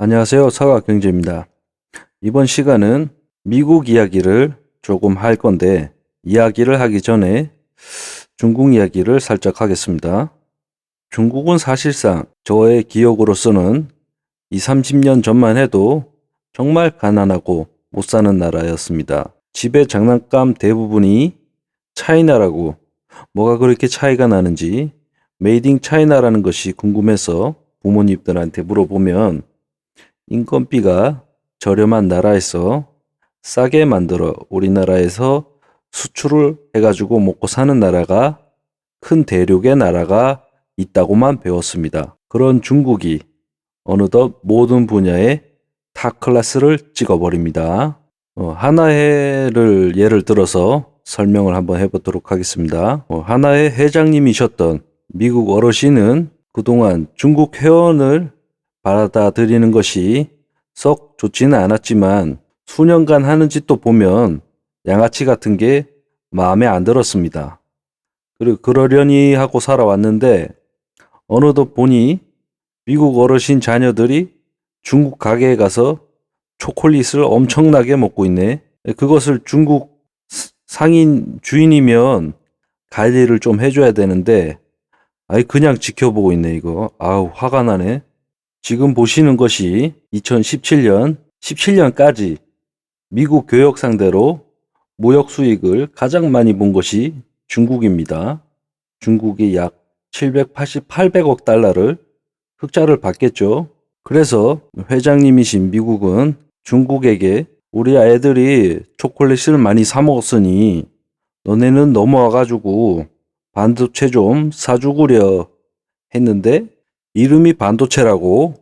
안녕하세요. 서학경제입니다. 이번 시간은 미국 이야기를 조금 할 건데, 이야기를 하기 전에 중국 이야기를 살짝 하겠습니다. 중국은 사실상 저의 기억으로서는 20, 30년 전만 해도 정말 가난하고 못 사는 나라였습니다. 집의 장난감 대부분이 차이나라고, 뭐가 그렇게 차이가 나는지 메이드 인 차이나라는 것이 궁금해서 부모님들한테 물어보면 인건비가 저렴한 나라에서 싸게 만들어 우리나라에서 수출을 해가지고 먹고 사는 나라가 큰 대륙의 나라가 있다고만 배웠습니다. 그런 중국이 어느덧 모든 분야에 탑 클래스를 찍어버립니다. 하나회를 예를 들어서 설명을 한번 해보도록 하겠습니다. 하나회 회장님이셨던 미국 어르신은 그동안 중국 회원을 받아들이는 것이 썩 좋지는 않았지만 수년간 하는 짓도 보면 양아치 같은 게 마음에 안 들었습니다. 그리고 그러려니 하고 살아왔는데 어느덧 보니 미국 어르신 자녀들이 중국 가게에 가서 초콜릿을 엄청나게 먹고 있네. 그것을 중국 상인 주인이면 관리를 좀 해줘야 되는데 아이 그냥 지켜보고 있네 이거. 아우 화가 나네. 지금 보시는 것이 2017년, 17년까지 미국 교역 상대로 무역 수익을 가장 많이 본 것이 중국입니다. 중국이 약 780, 800억 달러를 흑자를 받겠죠. 그래서 회장님이신 미국은 중국에게 우리 애들이 초콜릿을 많이 사 먹었으니 너네는 넘어와가지고 반도체 좀 사주구려 했는데 이름이 반도체라고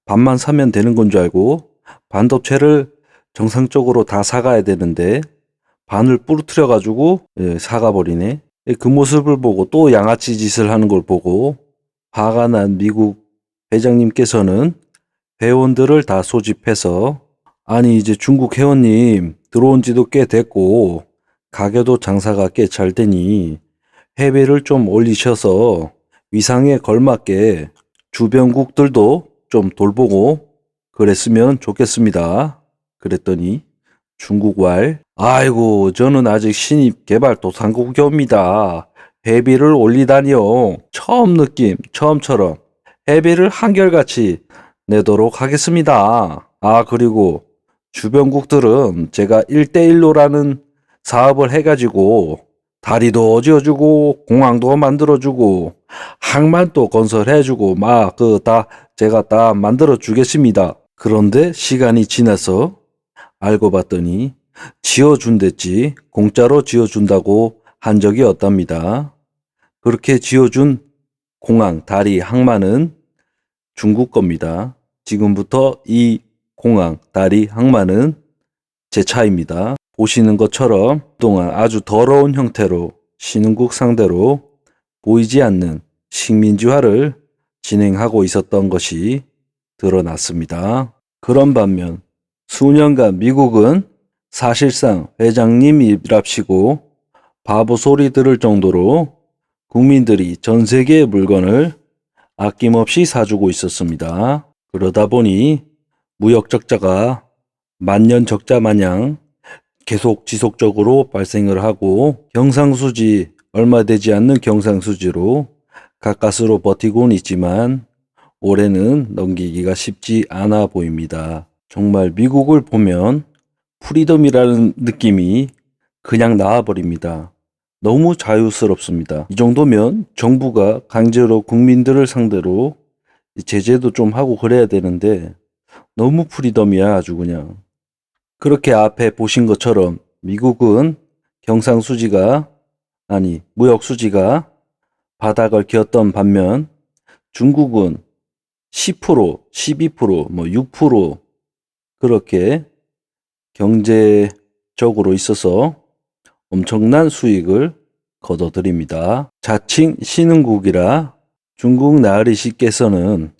반만 사면 되는 건 줄 알고 반도체를 정상적으로 다 사가야 되는데 반을 부러뜨려 가지고 사가 버리네. 그 모습을 보고 또 양아치 짓을 하는 걸 보고 화가 난 미국 회장님께서는 회원들을 다 소집해서 아니 이제 중국 회원님 들어온 지도 꽤 됐고 가게도 장사가 꽤 잘 되니 해배를 좀 올리셔서 위상에 걸맞게 주변국들도 좀 돌보고 그랬으면 좋겠습니다. 그랬더니 중국 왈, 아이고 저는 아직 신입 개발도상국입니다. 회비를 올리다니요. 처음 느낌, 처음처럼 회비를 한결같이 내도록 하겠습니다. 아 그리고 주변국들은 제가 1대1로라는 사업을 해가지고 다리도 지어주고 공항도 만들어주고 항만도 건설해주고 막 제가 다 만들어 주겠습니다. 그런데 시간이 지나서 알고 봤더니 지어준댔지 공짜로 지어준다고 한 적이 없답니다. 그렇게 지어준 공항, 다리, 항만은 중국 겁니다. 지금부터 이 공항, 다리, 항만은 제 차입니다. 보시는 것처럼 그동안 아주 더러운 형태로 신흥국 상대로 보이지 않는 식민지화를 진행하고 있었던 것이 드러났습니다. 그런 반면 수년간 미국은 사실상 회장님이랍시고 바보 소리 들을 정도로 국민들이 전 세계의 물건을 아낌없이 사주고 있었습니다. 그러다 보니 무역 적자가 만년 적자 마냥 계속 지속적으로 발생을 하고 경상수지 얼마 되지 않는 경상수지로 가까스로 버티고는 있지만 올해는 넘기기가 쉽지 않아 보입니다. 정말 미국을 보면 프리덤이라는 느낌이 그냥 나와버립니다. 너무 자유스럽습니다. 이 정도면 정부가 강제로 국민들을 상대로 제재도 좀 하고 그래야 되는데 너무 프리덤이야 아주 그냥. 그렇게 앞에 보신 것처럼 미국은 무역 수지가 바닥을 기었던 반면 중국은 10%, 12%, 6% 그렇게 경제적으로 있어서 엄청난 수익을 거둬들입니다. 자칭 신흥국이라 중국 나으리시께서는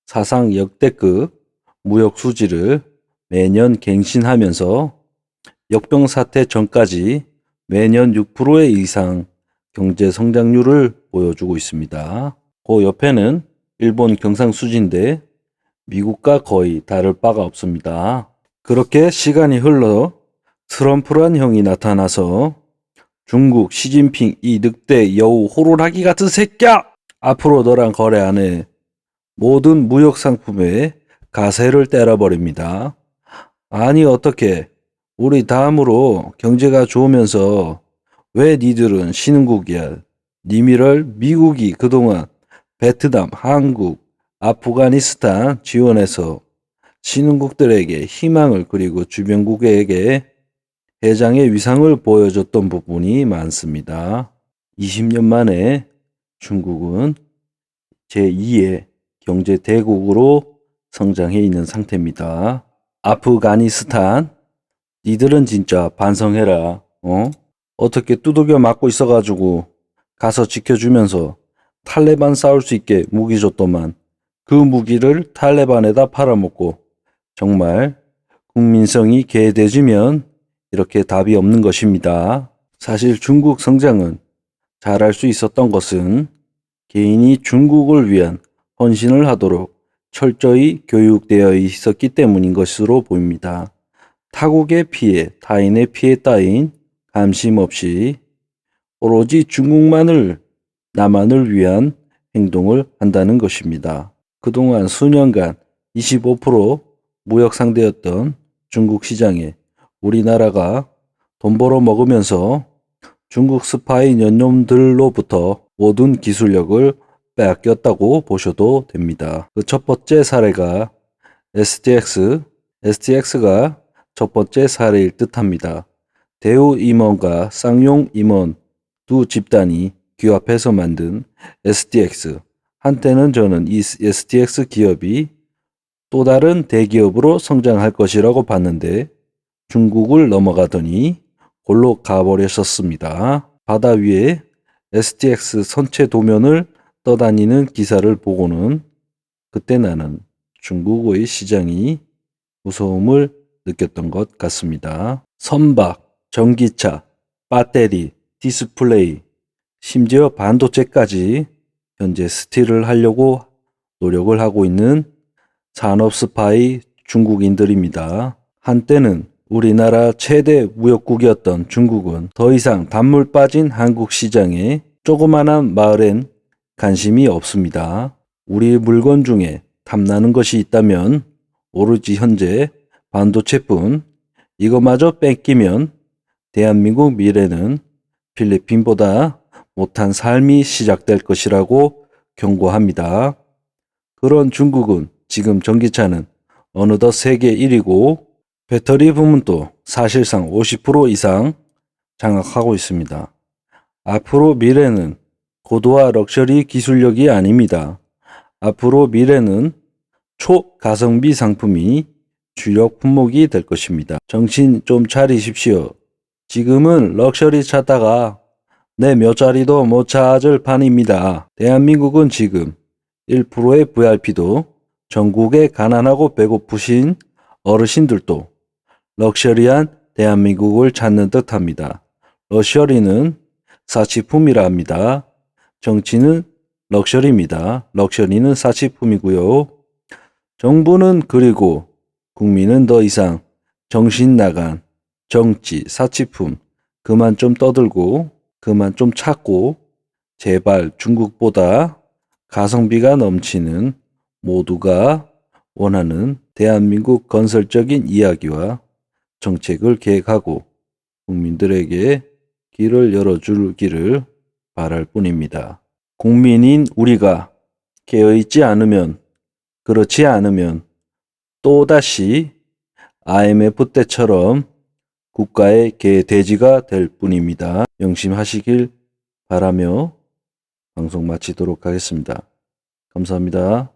사상 역대급 무역 수지를 매년 갱신하면서 역병사태 전까지 매년 6% 이상 경제 성장률을 보여주고 있습니다. 그 옆에는 일본 경상수지인데 미국과 거의 다를 바가 없습니다. 그렇게 시간이 흘러 트럼프란 형이 나타나서 중국 시진핑 이 늑대 여우 호루라기 같은 새끼야! 앞으로 너랑 거래 안 해. 모든 무역 상품에 가세를 때려버립니다. 아니 어떻게 우리 다음으로 경제가 좋으면서 왜 니들은 신흥국이야? 니미를 미국이 그동안 베트남, 한국, 아프가니스탄 지원해서 신흥국들에게 희망을 그리고 주변국에게 해장의 위상을 보여줬던 부분이 많습니다. 20년 만에 중국은 제2의 경제 대국으로 성장해 있는 상태입니다. 아프가니스탄, 니들은 진짜 반성해라. 어떻게 두들겨 맞고 있어가지고 가서 지켜주면서 탈레반 싸울 수 있게 무기 줬더만 그 무기를 탈레반에다 팔아먹고 정말 국민성이 개돼지면 이렇게 답이 없는 것입니다. 사실 중국 성장은 잘할 수 있었던 것은 개인이 중국을 위한 헌신을 하도록 철저히 교육되어 있었기 때문인 것으로 보입니다. 타국의 피해, 타인의 피해 따윈 감심 없이 오로지 중국만을, 나만을 위한 행동을 한다는 것입니다. 그동안 수년간 25% 무역 상대였던 중국 시장에 우리나라가 돈 벌어 먹으면서 중국 스파이 연놈들로부터 모든 기술력을 빼앗겼다고 보셔도 됩니다. 그 첫 번째 사례가 STX가 첫 번째 사례일 듯합니다. 대우 임원과 쌍용 임원 두 집단이 규합해서 만든 STX. 한때는 저는 이 STX 기업이 또 다른 대기업으로 성장할 것이라고 봤는데 중국을 넘어가더니 골로 가버렸었습니다. 바다 위에 STX 선체 도면을 떠다니는 기사를 보고는 그때 나는 중국의 시장이 무서움을 느꼈던 것 같습니다. 선박, 전기차, 배터리, 디스플레이, 심지어 반도체까지 현재 스틸을 하려고 노력을 하고 있는 산업 스파이 중국인들입니다. 한때는 우리나라 최대 무역국이었던 중국은 더 이상 단물 빠진 한국 시장에 조그만한 마을엔 관심이 없습니다. 우리 물건 중에 탐나는 것이 있다면 오로지 현재 반도체뿐. 이거마저 뺏기면 대한민국 미래는 필리핀보다 못한 삶이 시작될 것이라고 경고합니다. 그런 중국은 지금 전기차는 어느덧 세계 1위고 배터리 부문도 사실상 50% 이상 장악하고 있습니다. 앞으로 미래는 고도화 럭셔리 기술력이 아닙니다. 앞으로 미래는 초가성비 상품이 주력 품목이 될 것입니다. 정신 좀 차리십시오. 지금은 럭셔리 찾다가 내 몇 자리도 못 찾을 판입니다. 대한민국은 지금 1%의 VIP도 전국의 가난하고 배고프신 어르신들도 럭셔리한 대한민국을 찾는 듯 합니다. 럭셔리는 사치품이라 합니다. 정치는 럭셔리입니다. 럭셔리는 사치품이고요. 정부는 그리고 국민은 더 이상 정신 나간 정치, 사치품 그만 좀 떠들고 그만 좀 찾고 제발 중국보다 가성비가 넘치는 모두가 원하는 대한민국 건설적인 이야기와 정책을 계획하고 국민들에게 길을 열어주기를 바랄 뿐입니다. 국민인 우리가 깨어있지 않으면, 그렇지 않으면 또다시 IMF 때처럼 국가의 개돼지가 될 뿐입니다. 명심하시길 바라며 방송 마치도록 하겠습니다. 감사합니다.